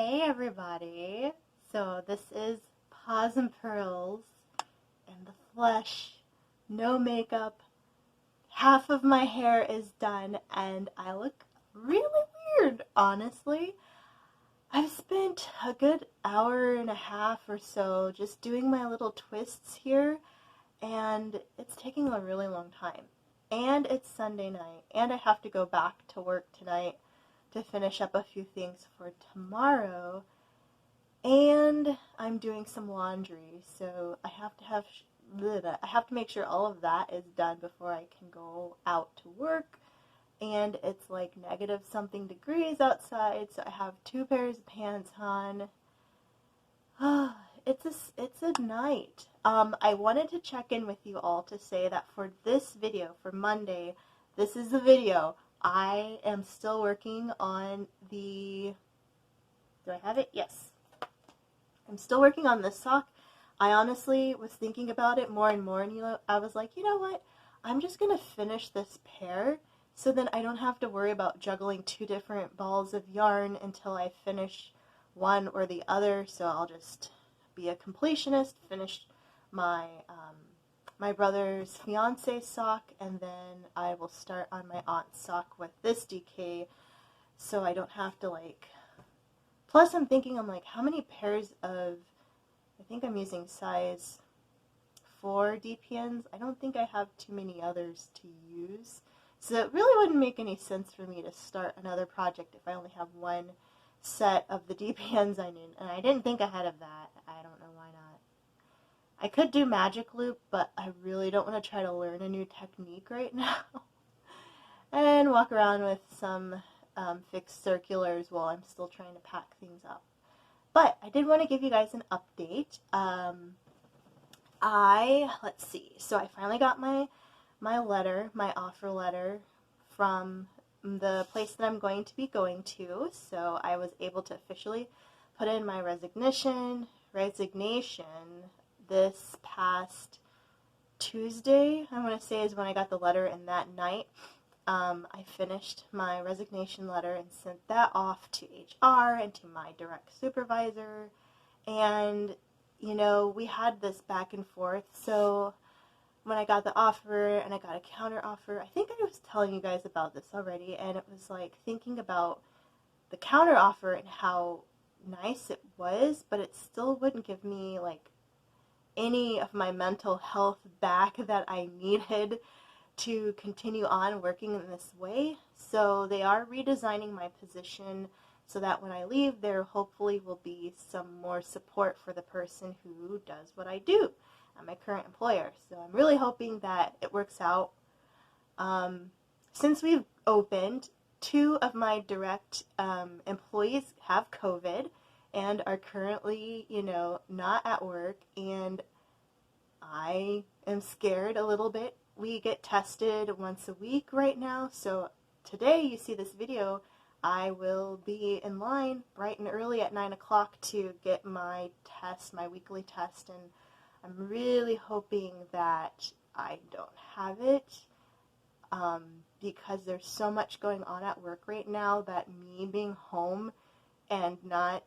Hey everybody! So this is Paws and Pearls in the flesh, no makeup. Half of my hair is done and I look really weird, honestly. I've spent a good hour and a half or so just doing my little twists here, and it's taking a really long time. And it's Sunday night, and I have to go back to work tonight to finish up a few things for tomorrow. And I'm doing some laundry, so I have to make sure all of that is done before I can go out to work. And it's like negative something degrees outside, so I have two pairs of pants on. It's a night. I wanted to check in with you all to say that for this video, for Monday, this is the video. I am still working on the. Do I have it? Yes. I'm still working on this sock. I honestly was thinking about it more and more, and I was like, you know what? I'm just gonna finish this pair, so then I don't have to worry about juggling two different balls of yarn until I finish one or the other. So I'll just be a completionist, finish my my brother's fiance sock, and then I will start on my aunt's sock with this DK, so I don't have to like. Plus, I'm like, how many pairs of, I think I'm using size 4 DPNs. I don't think I have too many others to use. So it really wouldn't make any sense for me to start another project if I only have one set of the DPNs I need. And I didn't think ahead of that. I don't know why not. I could do magic loop, but I really don't want to try to learn a new technique right now. And walk around with some fixed circulars while I'm still trying to pack things up. But I did want to give you guys an update. Let's see. So I finally got my letter, my offer letter from the place that I'm going to be going to. So I was able to officially put in my resignation this past Tuesday, I want to say, is when I got the letter, and that night I finished my resignation letter and sent that off to HR and to my direct supervisor. And, we had this back and forth. So when I got the offer and I got a counter offer, I think I was telling you guys about this already, and it was like thinking about the counter offer and how nice it was, but it still wouldn't give me like any of my mental health back that I needed to continue on working in this way. So they are redesigning my position so that when I leave, there hopefully will be some more support for the person who does what I do at my current employer. So I'm really hoping that it works out. Since we've opened, two of my direct employees have COVID and are currently, not at work, and I am scared a little bit. We get tested once a week right now, so today you see this video, I will be in line bright and early at 9 o'clock to get my test, my weekly test, and I'm really hoping that I don't have it because there's so much going on at work right now that me being home and not,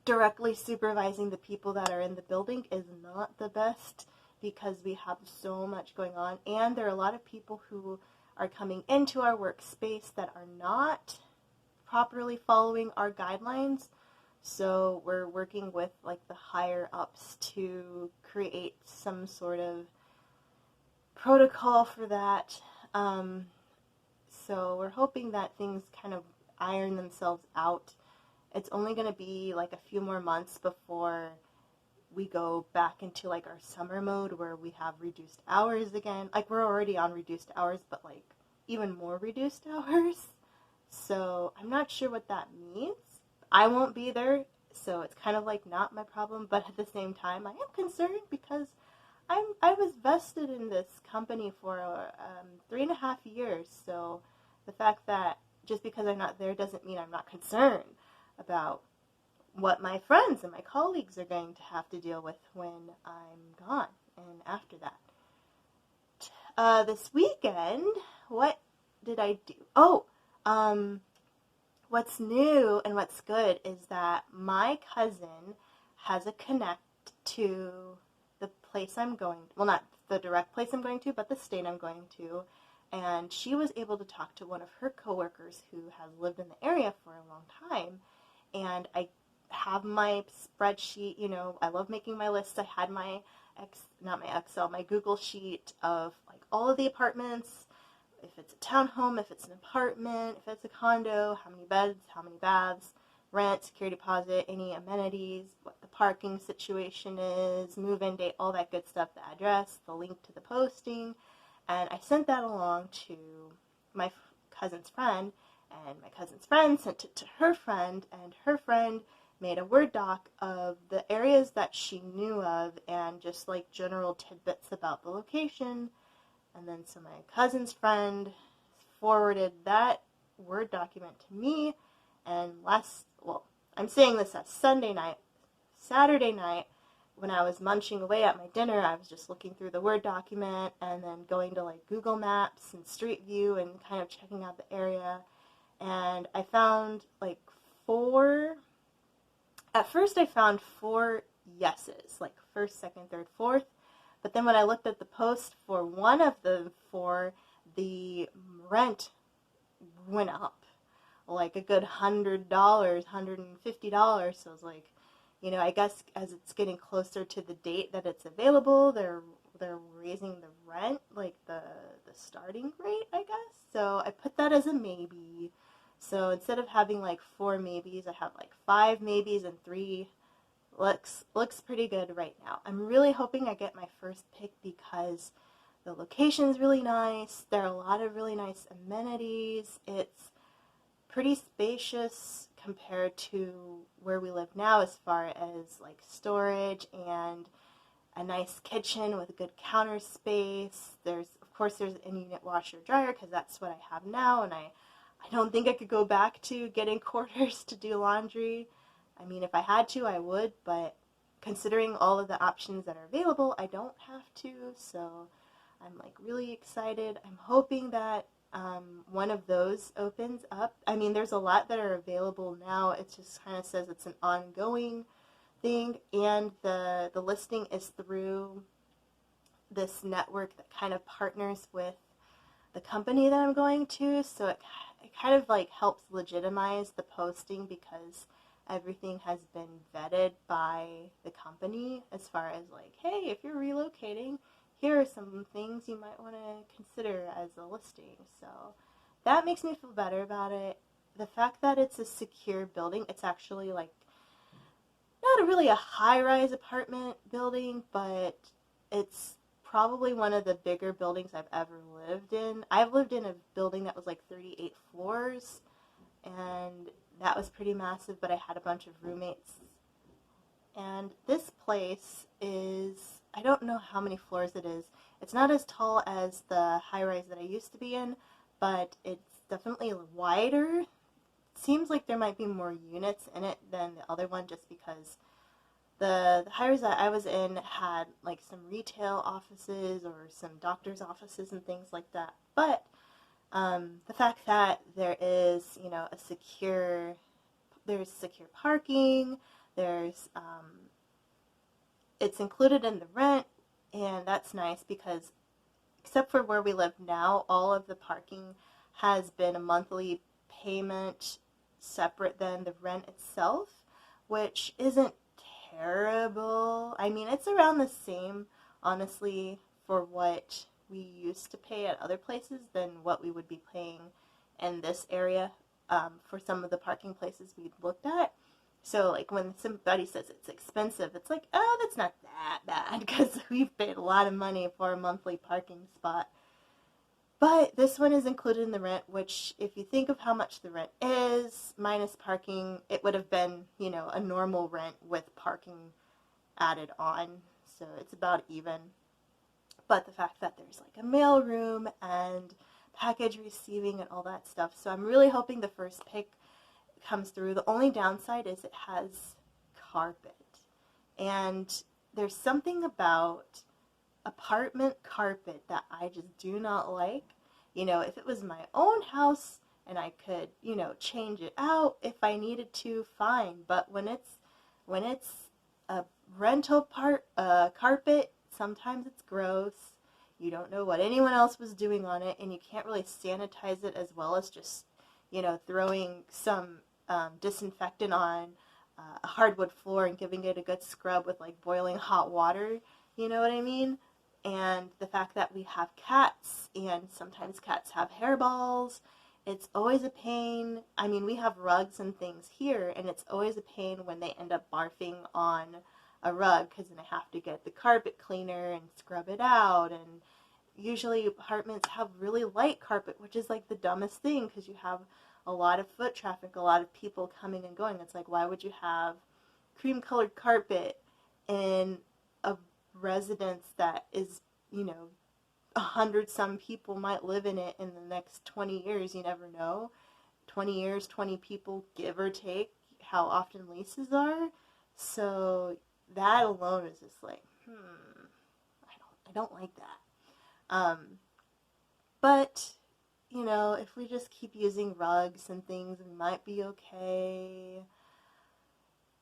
directly supervising the people that are in the building is not the best, because we have so much going on, and there are a lot of people who are coming into our workspace that are not properly following our guidelines. So we're working with like the higher ups to create some sort of protocol for that. So we're hoping that things kind of iron themselves out. It's only going to be like a few more months before we go back into like our summer mode where we have reduced hours again. Like, we're already on reduced hours, but like even more reduced hours. So I'm not sure what that means. I won't be there, so it's kind of like not my problem, but at the same time I am concerned because I was vested in this company for 3.5 years. So the fact that just because I'm not there doesn't mean I'm not concerned about what my friends and my colleagues are going to have to deal with when I'm gone and after that. This weekend, what did I do? what's new and what's good is that my cousin has a connect to the place I'm going, well, not the direct place I'm going to, but the state I'm going to. And she was able to talk to one of her coworkers who has lived in the area for a long time. And I have my spreadsheet, you know, I love making my lists. I had my, not my Excel, my Google sheet of like all of the apartments, if it's a townhome, if it's an apartment, if it's a condo, how many beds, how many baths, rent, security deposit, any amenities, what the parking situation is, move-in date, all that good stuff, the address, the link to the posting. And I sent that along to my cousin's friend, and my cousin's friend sent it to her friend, and her friend made a Word doc of the areas that she knew of and just like general tidbits about the location. And then so my cousin's friend forwarded that Word document to me, and I'm saying this as Sunday night. Saturday night, when I was munching away at my dinner, I was just looking through the Word document and then going to like Google Maps and Street View and kind of checking out the area. And I found like at first I found 4 yeses, like first, second, third, fourth. But then when I looked at the post for one of the 4, the rent went up like a good $100, $150. So I was like, you know, I guess as it's getting closer to the date that it's available, they're raising the rent, like the starting rate, I guess. So I put that as a maybe. So instead of having like 4 maybes, I have like 5 maybes and 3 looks pretty good right now. I'm really hoping I get my first pick because the location's really nice. There are a lot of really nice amenities. It's pretty spacious compared to where we live now as far as like storage and a nice kitchen with a good counter space. Of course there's an in-unit washer dryer because that's what I have now, and I don't think I could go back to getting quarters to do laundry. I mean, if I had to, I would, but considering all of the options that are available, I don't have to, so I'm like really excited. I'm hoping that one of those opens up. I mean, there's a lot that are available now. It just kind of says it's an ongoing thing, and the listing is through this network that kind of partners with the company that I'm going to, so it kind of like helps legitimize the posting because everything has been vetted by the company as far as like, hey, if you're relocating, here are some things you might want to consider as a listing. So that makes me feel better about it. The fact that it's a secure building, it's actually like not really a high-rise apartment building, but it's probably one of the bigger buildings I've ever lived in. I've lived in a building that was like 38 floors, and that was pretty massive, but I had a bunch of roommates. And this place is, I don't know how many floors it is. It's not as tall as the high-rise that I used to be in, but it's definitely wider. It seems like there might be more units in it than the other one just because the high-rise that I was in had like some retail offices or some doctor's offices and things like that. But the fact that there is, you know, there's secure parking, it's included in the rent, and that's nice because except for where we live now, all of the parking has been a monthly payment separate than the rent itself, which isn't terrible. I mean, it's around the same, honestly, for what we used to pay at other places than what we would be paying in this area for some of the parking places we looked at. So like when somebody says it's expensive, it's like, oh, that's not that bad because we've paid a lot of money for a monthly parking spot. But this one is included in the rent, which if you think of how much the rent is minus parking, it would have been, you know, a normal rent with parking added on. So it's about even. But the fact that there's like a mail room and package receiving and all that stuff. So I'm really hoping the first pick comes through. The only downside is it has carpet. And there's something about apartment carpet that I just do not like. You know, if it was my own house and I could, you know, change it out if I needed to, fine. But when it's a rental carpet, sometimes it's gross. You don't know what anyone else was doing on it, and you can't really sanitize it as well as just, you know, throwing some disinfectant on a hardwood floor and giving it a good scrub with like boiling hot water. You know what I mean? And the fact that we have cats, and sometimes cats have hairballs, it's always a pain. I mean, we have rugs and things here, and it's always a pain when they end up barfing on a rug, because then I have to get the carpet cleaner and scrub it out. And usually apartments have really light carpet, which is like the dumbest thing, because you have a lot of foot traffic, a lot of people coming and going. It's like, why would you have cream colored carpet in a residence that is, you know, 100 some people might live in it in the next 20 years? You never know. 20 years, 20 people, give or take, how often leases are. So that alone is just like, I don't like that. But, you know, if we just keep using rugs and things, we might be okay.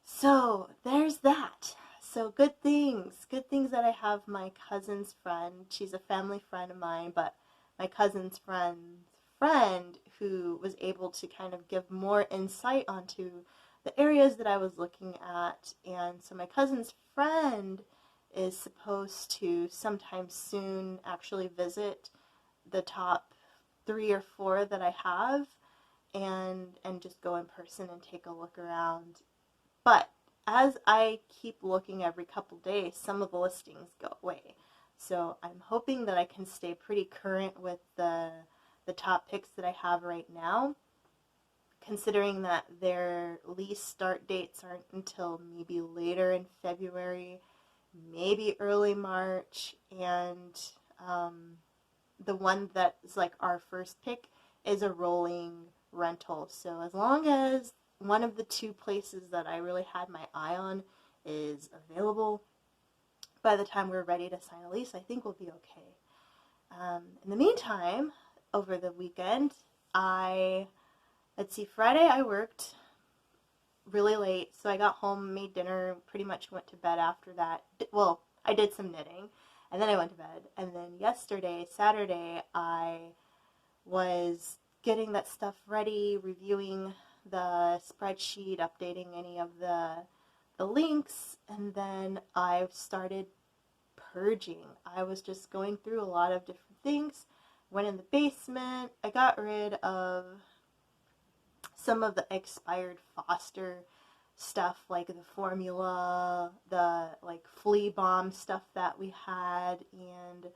So there's that. So good things that I have my cousin's friend. She's a family friend of mine, but my cousin's friend who was able to kind of give more insight onto the areas that I was looking at. And so my cousin's friend is supposed to sometime soon actually visit the top 3 or 4 that I have, and just go in person and take a look around. But as I keep looking every couple days, some of the listings go away. So I'm hoping that I can stay pretty current with the top picks that I have right now, considering that their lease start dates aren't until maybe later in February, maybe early March, and the one that is like our first pick is a rolling rental. So as long as one of the 2 places that I really had my eye on is available by the time we're ready to sign a lease, I think we'll be okay. In the meantime, over the weekend, let's see, Friday I worked really late, so I got home, made dinner, pretty much went to bed after that. Well, I did some knitting, and then I went to bed. And then yesterday, Saturday, I was getting that stuff ready, reviewing the spreadsheet, updating any of the links, and then I started purging. I was just going through a lot of different things. Went in the basement. I got rid of some of the expired Foster stuff, like the formula, the like flea bomb stuff that we had, and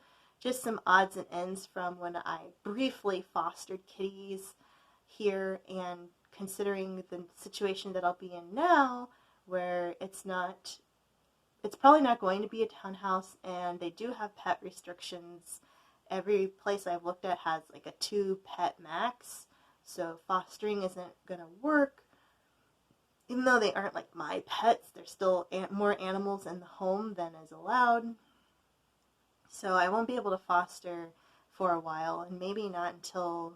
just some odds and ends from when I briefly fostered kitties here. And considering the situation that I'll be in now, where it's probably not going to be a townhouse, and they do have pet restrictions. Every place I've looked at has like a 2 pet max, so fostering isn't gonna work. Even though they aren't like my pets, there's still more animals in the home than is allowed. So I won't be able to foster for a while, and maybe until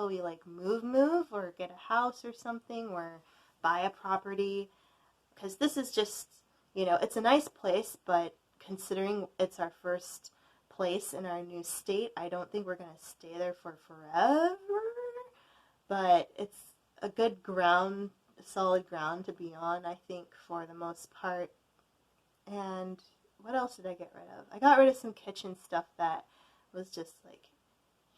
we like move or get a house or something, or buy a property, because this is just, you know, it's a nice place, but considering it's our first place in our new state, I don't think we're going to stay there for forever, but it's a good ground, solid ground to be on, I think, for the most part. And what else did I get rid of? I got rid of some kitchen stuff that was just like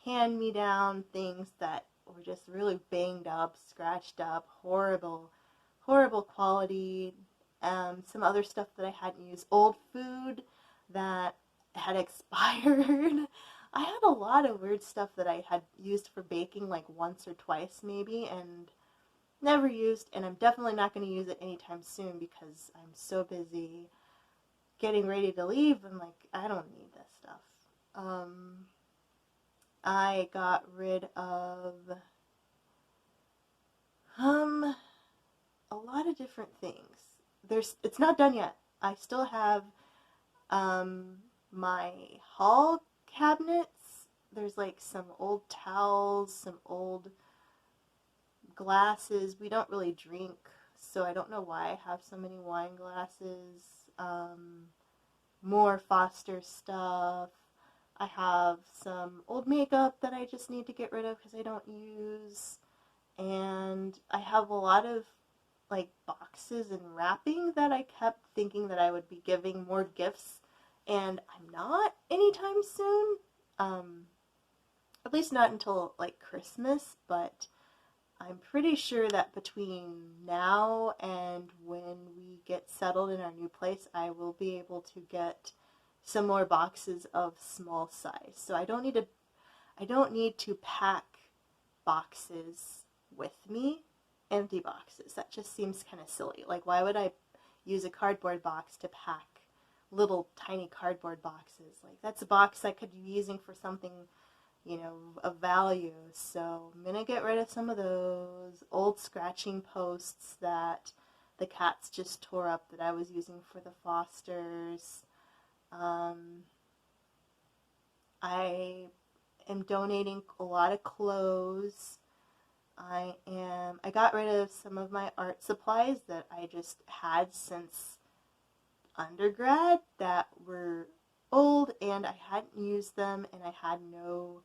hand-me-down things that were just really banged up, scratched up, horrible quality. Some other stuff that I hadn't used, old food that had expired. I had a lot of weird stuff that I had used for baking like once or twice maybe, and never used, and I'm definitely not going to use it anytime soon because I'm so busy getting ready to leave. I'm like, I don't need this stuff. I got rid of a lot of different things. It's not done yet. I still have my hall cabinets. There's like some old towels, some old glasses. We don't really drink, so I don't know why I have so many wine glasses. More Foster stuff. I have some old makeup that I just need to get rid of because I don't use. And I have a lot of like boxes and wrapping that I kept thinking that I would be giving more gifts, and I'm not anytime soon. At least not until like Christmas, but I'm pretty sure that between now and when we get settled in our new place, I will be able to get some more boxes of small size. So I don't need to pack boxes with me, empty boxes. That just seems kind of silly. Like, why would I use a cardboard box to pack little tiny cardboard boxes? Like, that's a box I could be using for something, of value. So I'm gonna get rid of some of those old scratching posts that the cats just tore up that I was using for the Fosters. I am donating a lot of clothes. I got rid of some of my art supplies that I just had since undergrad that were old and I hadn't used them, and I had no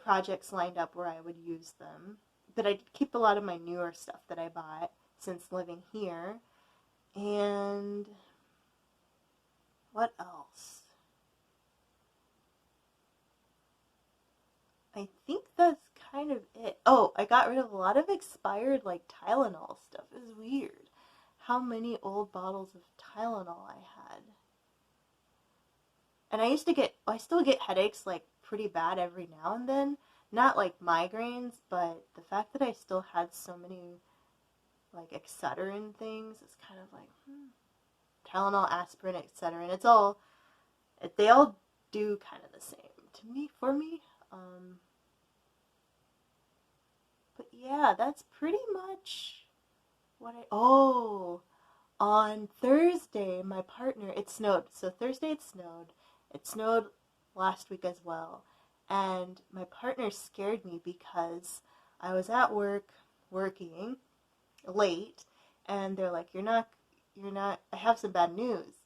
projects lined up where I would use them. But I did keep a lot of my newer stuff that I bought since living here. And what else? I think that's kind of it. Oh, I got rid of a lot of expired like Tylenol stuff. It was weird how many old bottles of Tylenol I had. And I still get headaches like pretty bad every now and then. Not like migraines, but the fact that I still had so many like Excedrin things is kind of like Tylenol, aspirin, Excedrin. They all do kind of the same for me. But yeah, that's pretty much what on Thursday, my partner, it snowed. So Thursday it snowed. It snowed last week as well. And my partner scared me because I was at work working late, and they're like, you're not, I have some bad news.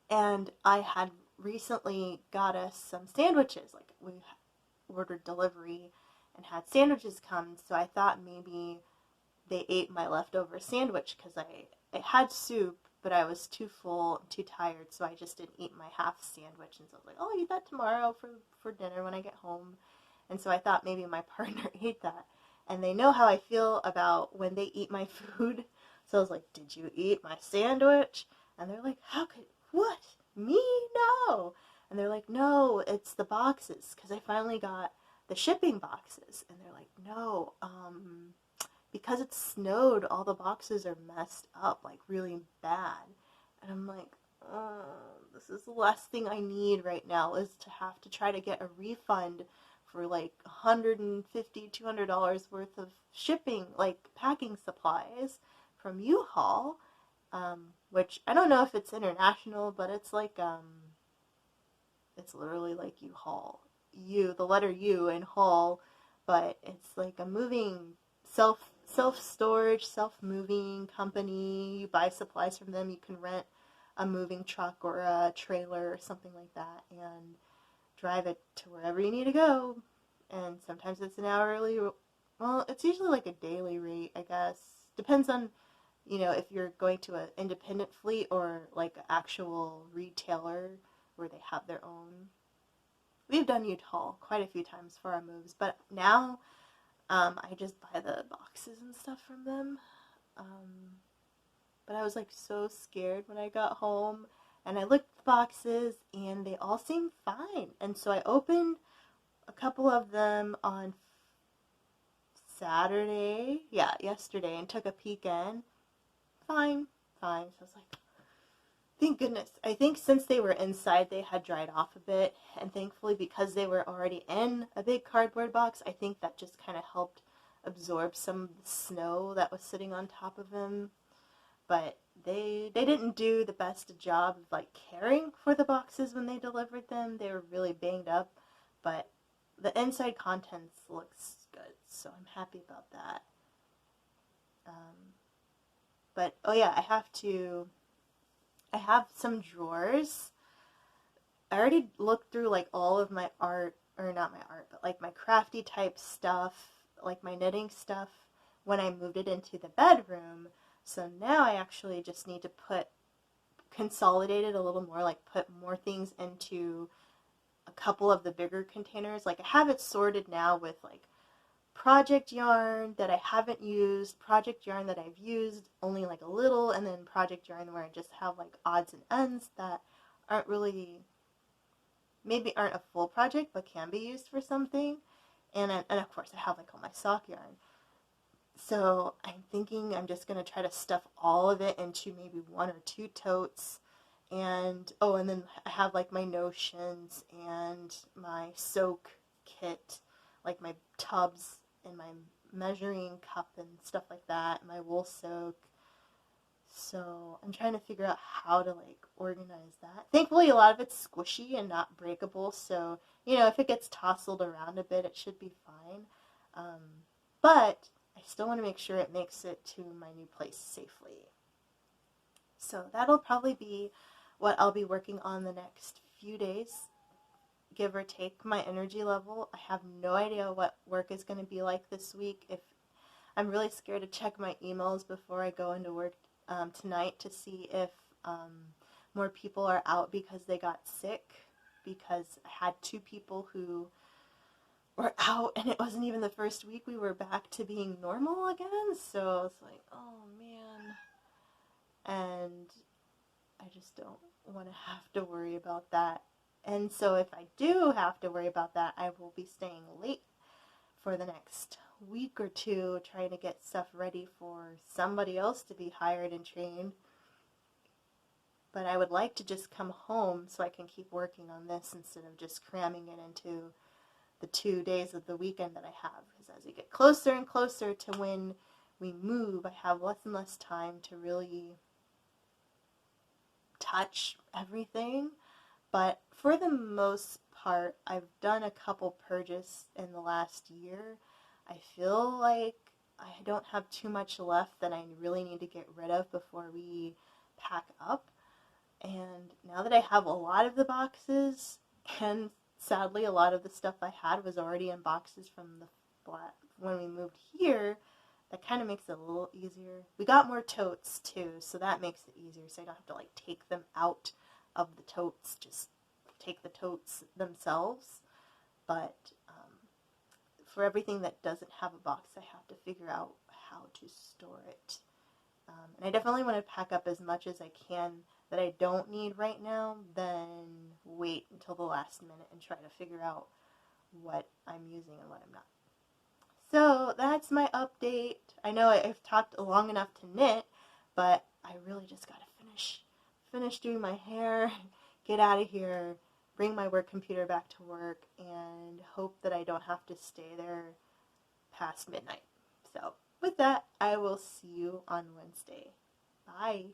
And I had recently got us some sandwiches. Like, we ordered delivery and had sandwiches come, so I thought maybe they ate my leftover sandwich because I had soup, but I was too full and too tired, so I just didn't eat my half sandwich. And so I was like, oh, I'll eat that tomorrow for dinner when I get home. And so I thought maybe my partner ate that. And they know how I feel about when they eat my food. So I was like, did you eat my sandwich? And they're like, what? Me? No. And they're like, no, it's the boxes, because I finally got the shipping boxes. And they're like, no, because it snowed, all the boxes are messed up, like really bad. And I'm like, this is the last thing I need right now, is to have to try to get a refund for like $150, $200 worth of shipping, like packing supplies from U-Haul, which I don't know if it's international, but it's like, it's literally like U-Haul. The letter U in haul, but it's like a moving self-storage, self-moving company. You buy supplies from them. You can rent a moving truck or a trailer or something like that and drive it to wherever you need to go. And sometimes it's an hourly, well, it's usually like a daily rate, I guess. Depends on, if you're going to an independent fleet or like an actual retailer where they have their own. We've done U-Haul quite a few times for our moves, but now I just buy the boxes and stuff from them. But I was like so scared when I got home, and I looked at the boxes and they all seemed fine. And so I opened a couple of them on Saturday, yesterday, and took a peek in. Fine. So I was like, thank goodness. I think since they were inside, they had dried off a bit, and thankfully, because they were already in a big cardboard box, I think that just kind of helped absorb some of the snow that was sitting on top of them. But they didn't do the best job of like caring for the boxes when they delivered them. They were really banged up, but the inside contents looks good. so I'm happy about that. But oh yeah, I have some drawers. I already looked through like all of my art, or not my art, but like my crafty type stuff, like my knitting stuff when I moved it into the bedroom. So now I actually just need to consolidate it a little more, like put more things into a couple of the bigger containers. Like I have it sorted now with like project yarn that I haven't used, project yarn that I've used only like a little, and then project yarn where I just have like odds and ends that aren't really, maybe aren't a full project but can be used for something. And of course I have like all my sock yarn. So I'm thinking I'm just going to try to stuff all of it into maybe 1 or 2 totes. And oh, and then I have like my notions and my soak kit, like my tubs and my measuring cup and stuff like that, my wool soak. So I'm trying to figure out how to like organize that. Thankfully, a lot of it's squishy and not breakable, so if it gets tousled around a bit, it should be fine. But I still want to make sure it makes it to my new place safely. So that'll probably be what I'll be working on the next few days, give or take my energy level. I have no idea what work is going to be like this week. If I'm really scared to check my emails before I go into work tonight to see if more people are out because they got sick, because I had 2 people who were out, and it wasn't even the first week we were back to being normal again, so it's like, oh man. And I just don't want to have to worry about that. And so if I do have to worry about that, I will be staying late for the next week or 2 trying to get stuff ready for somebody else to be hired and trained. But I would like to just come home so I can keep working on this instead of just cramming it into the 2 days of the weekend that I have. Because as we get closer and closer to when we move, I have less and less time to really touch everything. But for the most part, I've done a couple purges in the last year. I feel like I don't have too much left that I really need to get rid of before we pack up. And now that I have a lot of the boxes, and sadly a lot of the stuff I had was already in boxes from when we moved here, that kind of makes it a little easier. We got more totes too, so that makes it easier, so I don't have to like take them out of the totes, just take the totes themselves. But for everything that doesn't have a box, I have to figure out how to store it. And I definitely want to pack up as much as I can that I don't need right now, then wait until the last minute and try to figure out what I'm using and what I'm not. So that's my update. I know I've talked long enough to knit, but I really just got to finish doing my hair, get out of here, bring my work computer back to work, and hope that I don't have to stay there past midnight. So with that, I will see you on Wednesday. Bye.